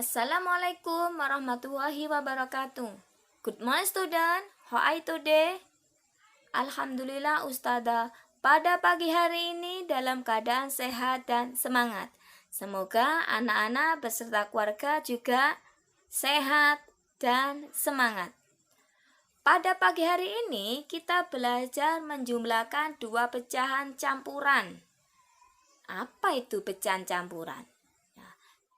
Assalamualaikum warahmatullahi wabarakatuh. Good morning student. How are you today? Alhamdulillah Ustazah, pada pagi hari ini dalam keadaan sehat dan semangat. Semoga anak-anak beserta keluarga juga sehat dan semangat. Pada pagi hari ini kita belajar menjumlahkan dua pecahan campuran. Apa itu pecahan campuran?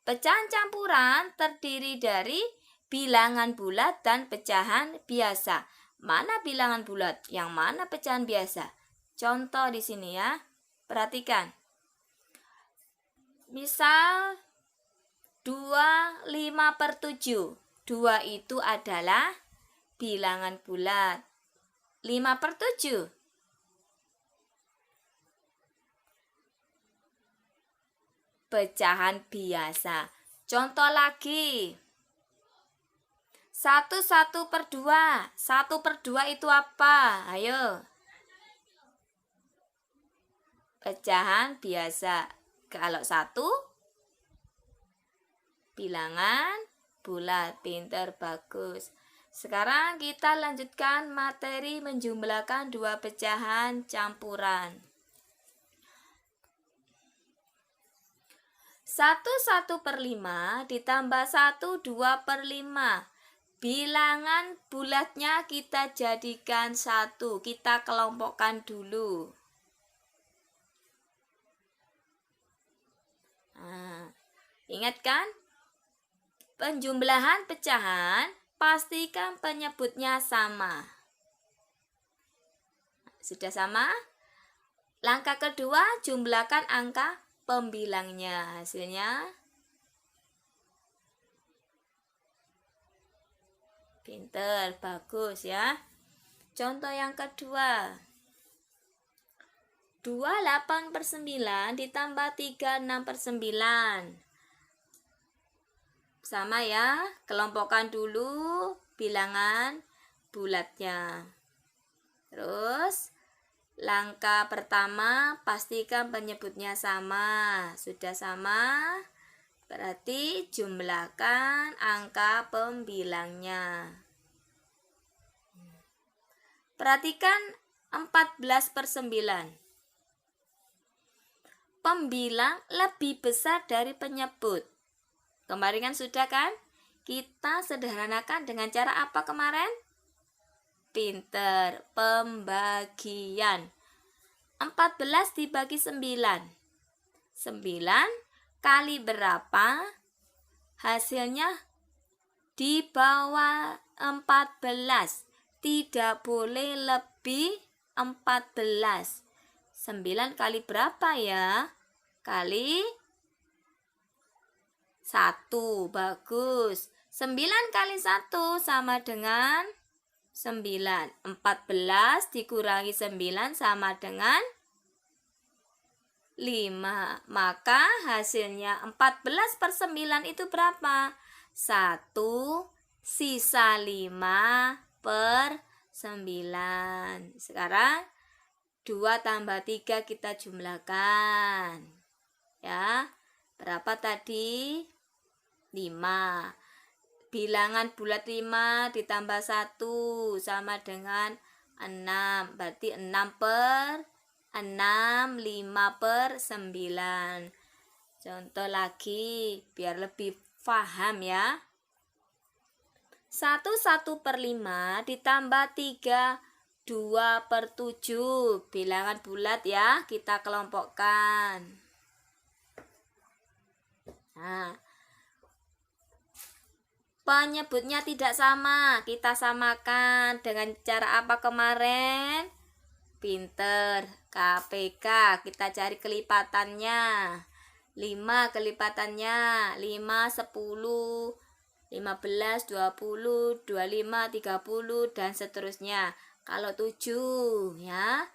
Pecahan campuran terdiri dari bilangan bulat dan pecahan biasa. Mana bilangan bulat? Yang mana pecahan biasa? Contoh di sini ya. Perhatikan. Misal 2/5/7. 2 itu adalah bilangan bulat. 5/7 pecahan biasa. Contoh lagi. 1/2. 1/2 itu apa? Ayo. Pecahan biasa. Kalau 1 bilangan bulat. Pinter, bagus. Sekarang kita lanjutkan materi menjumlahkan dua pecahan campuran. 1/5 ditambah 1 2/5. Bilangan bulatnya kita jadikan 1. Kita kelompokkan dulu. Ingat kan? Penjumlahan pecahan, pastikan penyebutnya sama. Sudah sama? Langkah kedua, jumlahkan angka pembilangnya. Hasilnya pinter, bagus ya. Contoh yang kedua. 28/9 ditambah 36/9. Sama ya, kelompokkan dulu bilangan bulatnya. Terus langkah pertama, pastikan penyebutnya sama. Sudah sama, berarti jumlahkan angka pembilangnya. Perhatikan 14/9. Pembilang lebih besar dari penyebut. Kemarin kan sudah kan? Kita sederhanakan dengan cara apa kemarin? Pinter, pembagian. 14 dibagi 9. 9 kali berapa? Hasilnya di bawah 14. Tidak boleh lebih 14. 9 kali berapa ya? Kali 1. Bagus. 9 kali 1 sama dengan 9. 14 dikurangi 9 sama dengan 5. Maka hasilnya 14/9 itu berapa? 1 sisa 5/9. Sekarang 2 tambah 3 kita jumlahkan. Ya. Berapa tadi? 5. Bilangan bulat 5 ditambah 1 sama dengan 6. Berarti 6/6, 5/9. Contoh lagi biar lebih paham ya. 1/5 ditambah 3 2/7. Bilangan bulat ya, kita kelompokkan. Nah, penyebutnya tidak sama. Kita samakan dengan cara apa kemarin? Pinter, KPK. Kita cari kelipatannya. 5 kelipatannya 5, 10, 15, 20, 25, 30 dan seterusnya. Kalau 7 ya,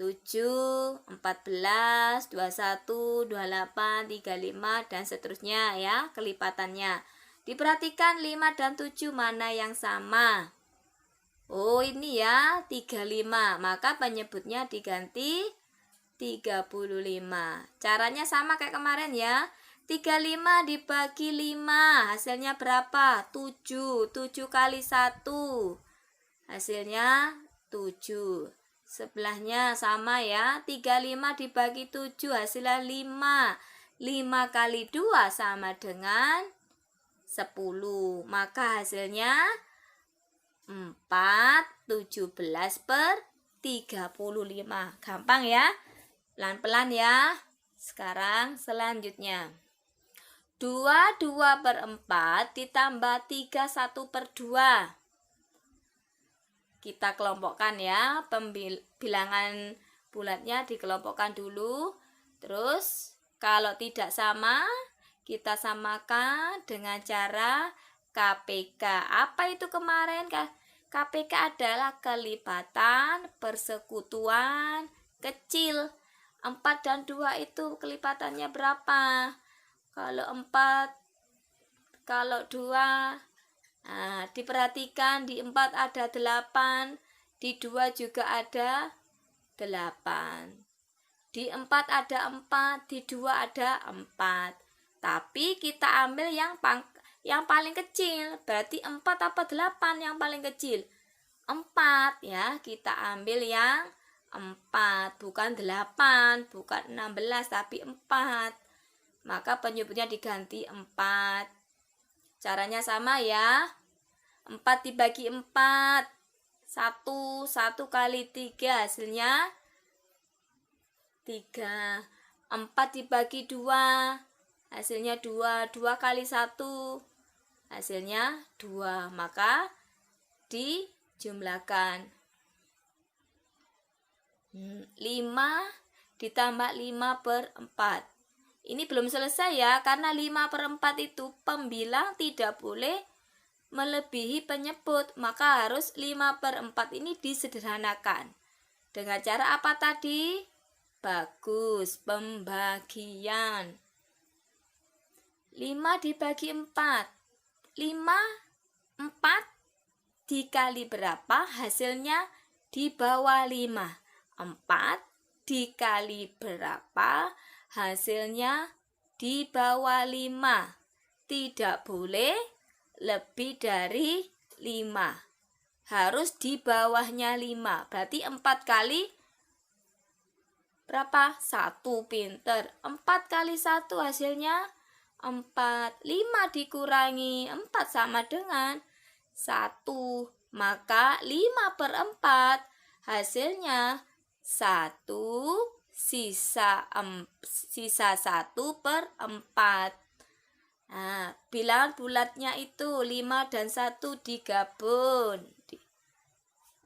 7, 14, 21, 28, 35 dan seterusnya ya kelipatannya. Diperhatikan 5 dan 7 mana yang sama. Oh ini ya 35, maka penyebutnya diganti 35. Caranya sama kayak kemarin ya. 35 dibagi 5 hasilnya berapa? 7. 7 kali 1 hasilnya 7. Sebelahnya sama ya, 35 dibagi 7 hasilnya 5. 5 kali 2 sama dengan 10. Maka hasilnya 4, 17 per 35. Gampang ya? Pelan-pelan ya. Sekarang selanjutnya. 2 per 4 ditambah 3 1 per 2. Kita kelompokkan ya, bilangan bulatnya dikelompokkan dulu. Terus kalau tidak sama, kita samakan dengan cara KPK. Apa itu kemarin? KPK adalah kelipatan persekutuan kecil. 4 dan 2 itu kelipatannya berapa? Kalau 4, kalau 2, nah, diperhatikan di 4 ada 8, di 2 juga ada 8. Di 4 ada 4, di 2 ada 4. Tapi kita ambil yang paling kecil. Berarti 4 apa 8 yang paling kecil? 4 ya, kita ambil yang 4, bukan 8, bukan 16, tapi 4. Maka penyebutnya diganti 4. Caranya sama ya. 4 dibagi 4. 1 kali 3 hasilnya 3. 4 dibagi 2 hasilnya 2. 2 kali 1 hasilnya 2. Maka dijumlahkan. 5 ditambah 5 per 4. Ini belum selesai ya, karena 5 per 4 itu pembilang tidak boleh melebihi penyebut. Maka harus 5 per 4 ini disederhanakan. Dengan cara apa tadi? Bagus, pembagian. 5 dibagi 4. 4 dikali berapa? Hasilnya di bawah 5. 4 dikali berapa? Hasilnya di bawah 5. Tidak boleh lebih dari 5. Harus di bawahnya 5. Berarti 4 kali berapa? 1. Pinter. 4 kali 1 hasilnya 4. 5 dikurangi 4 sama dengan 1. Maka 5 per 4 hasilnya 1. Sisa 1 per 4. Nah, bilangan bulatnya itu 5 dan 1 digabung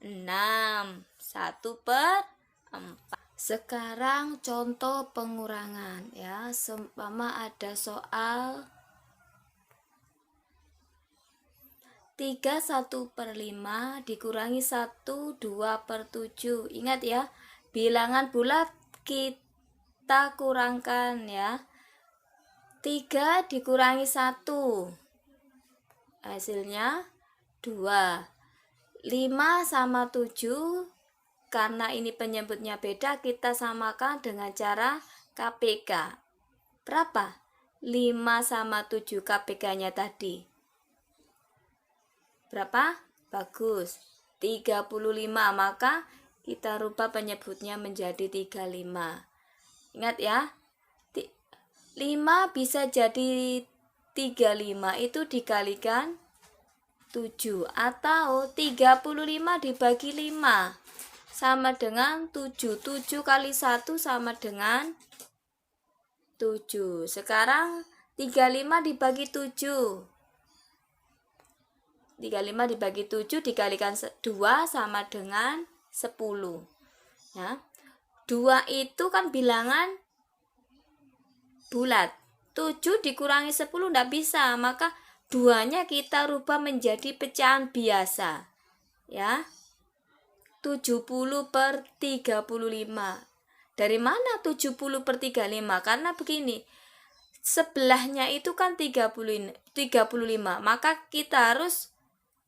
6. 1 per 4. Sekarang contoh pengurangan ya. Seumpama ada soal 3 1 per 5 dikurangi 1 2 per 7. Ingat ya, bilangan bulat kita kurangkan ya. 3 dikurangi 1 hasilnya 2. 5 sama 7, karena ini penyebutnya beda, kita samakan dengan cara KPK. Berapa? 5 sama 7 KPK-nya tadi. Berapa? Bagus. 35, maka kita rubah penyebutnya menjadi 35. Ingat ya, 5 bisa jadi 35 itu dikalikan 7. Atau 35 dibagi 5 sama dengan 7. 7 kali 1 sama dengan 7. Sekarang 35 dibagi 7. 35 dibagi 7 dikalikan 2 sama dengan 10 ya. 2 itu kan bilangan bulat. 7 dikurangi 10 tidak bisa, maka 2-nya kita rubah menjadi pecahan biasa ya. 70 per 35. Dari mana 70 per 35? Karena begini, sebelahnya itu kan 35, maka kita harus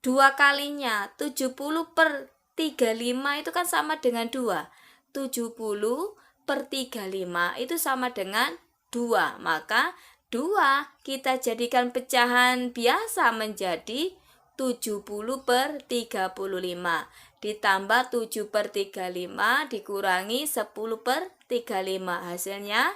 2 kalinya. 70 per 35 itu kan sama dengan 2. 70 per 35 itu sama dengan 2. Maka 2 kita jadikan pecahan biasa menjadi 70 per 35. Ditambah 7 per 35 dikurangi 10 per 35. Hasilnya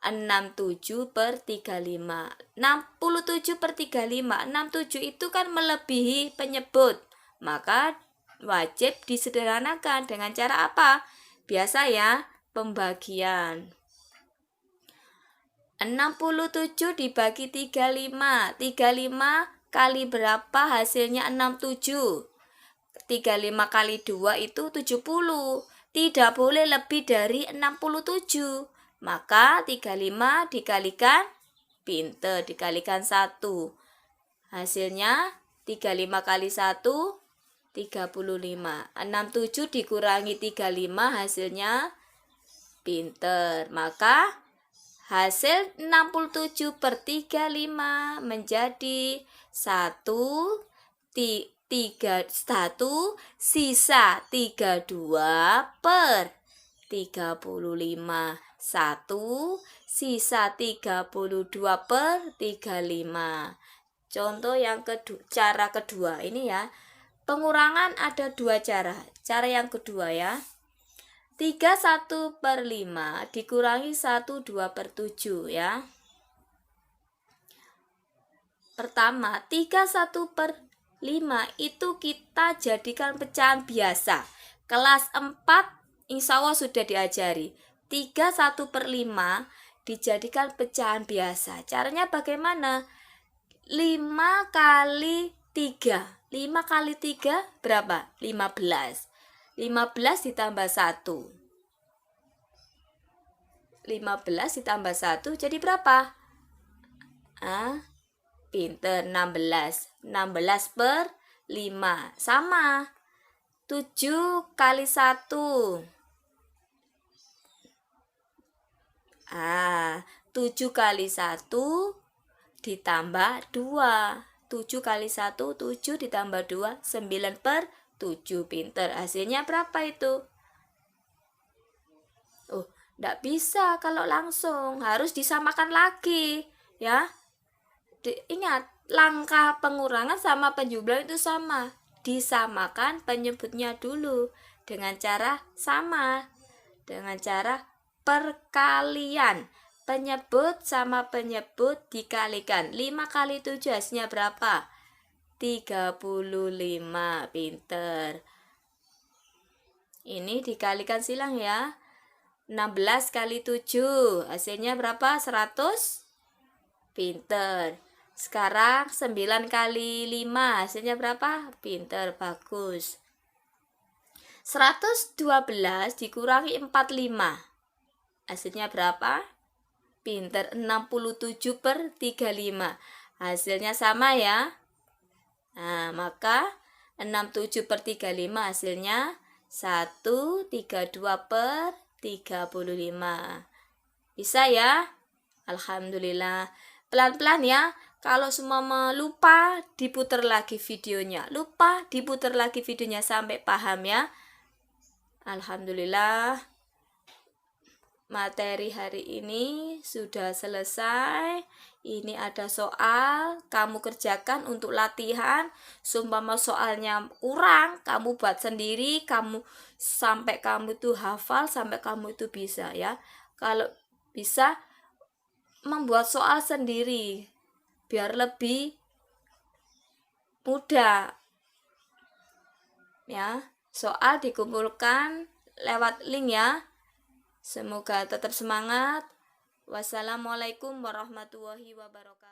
67 per 35. 67 per 35. 67 itu kan melebihi penyebut. Maka wajib disederhanakan dengan cara apa? Biasa ya, pembagian. 67 dibagi 35. 35 kali berapa hasilnya 67? 35 kali 2 itu 70. Tidak boleh lebih dari 67. Maka 35 dikalikan pinter, dikalikan 1. Hasilnya 35 kali 1, 35. 67 dikurangi 35 hasilnya pinter. Maka hasil 67 per 35 menjadi 1, sisa 32 per 35. 1, sisa 32 per 35. Contoh yang kedua, cara kedua ini ya. Pengurangan ada 2 cara. Cara yang kedua ya. 31 per 5 dikurangi 1, 2 per 7 ya. Pertama, 31 per 5 itu kita jadikan pecahan biasa. Kelas 4 insya Allah sudah diajari. 31 per 5 dijadikan pecahan biasa. Caranya bagaimana? 5 kali 3. 5 kali 3 berapa? 15. 15 ditambah 1. 15 ditambah 1 jadi berapa? Pinter, 16. 16 per 5. Sama. 7 kali 1. 7 kali 1 ditambah 2. 7 kali 1, 7 ditambah 2, 9 per 7. Pinter. Hasilnya berapa itu? Tidak bisa kalau langsung. Harus disamakan lagi. Ya. Ingat, langkah pengurangan sama penjumlahan itu sama. Disamakan penyebutnya dulu. Dengan cara sama. Dengan cara perkalian. Penyebut sama penyebut dikalikan. 5 kali 7 hasilnya berapa? 35. Pinter. Ini dikalikan silang ya. 16 kali 7 hasilnya berapa? 100. Pinter. Sekarang 9 kali 5 hasilnya berapa? Pinter, bagus. 112 dikurangi 45 hasilnya berapa? Pinter, 67 per 35. Hasilnya sama ya. Maka 67 per 35 hasilnya 132 per 35. Bisa ya? Alhamdulillah. Pelan-pelan ya. Kalau semua lupa, diputar lagi videonya. Lupa, diputar lagi videonya sampai paham ya. Alhamdulillah. Materi hari ini sudah selesai. Ini ada soal, kamu kerjakan untuk latihan. Sumpama soalnya kurang, kamu buat sendiri, sampai kamu itu hafal, sampai kamu itu bisa ya. Kalau bisa membuat soal sendiri biar lebih mudah. Ya, soal dikumpulkan lewat link ya. Semoga tetap semangat. Wassalamualaikum warahmatullahi wabarakatuh.